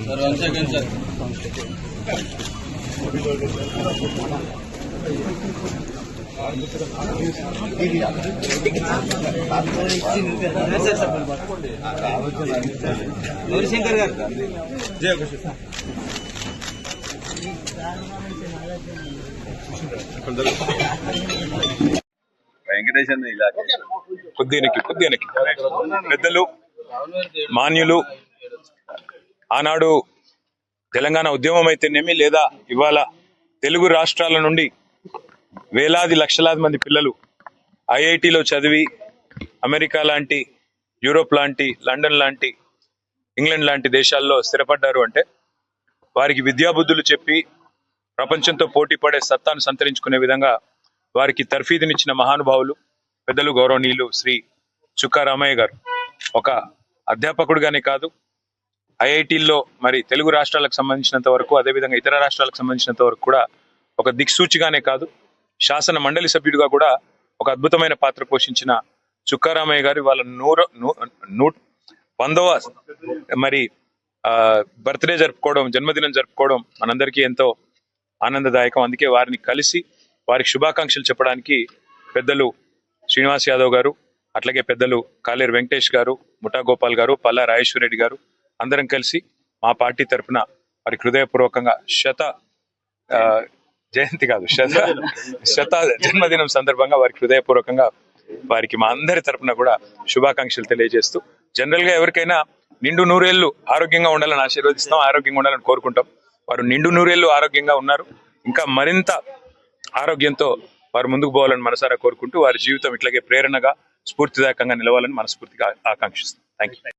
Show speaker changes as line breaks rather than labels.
Sir 1 second sir Gauri Shankar గారు జయ వెంకటేశ్వర ఇలా
కొద్దినకి పెద్దలు మాన్యులు ఆనాడు తెలంగాణ ఉద్యమం అయితేనేమి లేదా ఇవాళ తెలుగు రాష్ట్రాల నుండి వేలాది లక్షలాది మంది పిల్లలు ఐఐటిలో చదివి అమెరికా లాంటి యూరోప్ లాంటి లండన్ లాంటి ఇంగ్లాండ్ లాంటి దేశాల్లో స్థిరపడ్డారు అంటే వారికి విద్యాబుద్ధులు చెప్పి ప్రపంచంతో పోటీ పడే సత్తాను సంతరించుకునే విధంగా వారికి తర్ఫీదునిచ్చిన మహానుభావులు పెద్దలు గౌరవనీయులు శ్రీ చుక్కా రామయ్య గారు ఒక అధ్యాపకుడిగానే కాదు ఐఐటీల్లో మరి తెలుగు రాష్ట్రాలకు సంబంధించినంత వరకు అదేవిధంగా ఇతర రాష్ట్రాలకు సంబంధించినంత వరకు కూడా ఒక దిక్సూచిగానే కాదు శాసన మండలి సభ్యుడిగా కూడా ఒక అద్భుతమైన పాత్ర పోషించిన చుక్కా రామయ్య గారు వాళ్ళ 100వ మరి బర్త్డే జరుపుకోవడం జన్మదినం జరుపుకోవడం మనందరికీ ఎంతో ఆనందదాయకం. అందుకే వారిని కలిసి వారికి శుభాకాంక్షలు చెప్పడానికి పెద్దలు శ్రీనివాస్ యాదవ్ గారు అట్లాగే పెద్దలు కాలేరు వెంకటేష్ గారు ముఠా గోపాల్ గారు పల్లా రాజేశ్వర రెడ్డి గారు అందరం కలిసి మా పార్టీ తరఫున వారికి హృదయపూర్వకంగా శత జన్మదినం సందర్భంగా వారికి హృదయపూర్వకంగా వారికి మా అందరి తరఫున కూడా శుభాకాంక్షలు తెలియజేస్తూ జనరల్ గా ఎవరికైనా నిండు నూరేళ్లు ఆరోగ్యంగా ఉండాలని ఆశీర్వదిస్తాం, ఆరోగ్యంగా ఉండాలని కోరుకుంటాం. వారు నిండు నూరేళ్లు ఆరోగ్యంగా ఉన్నారు, ఇంకా మరింత ఆరోగ్యంతో వారు ముందుకు పోవాలని మనసారా కోరుకుంటూ వారి జీవితం ఇట్లాగే ప్రేరణగా స్ఫూర్తిదాయకంగా నిలవాలని మనస్ఫూర్తిగా ఆకాంక్షిస్తాం. Thank you.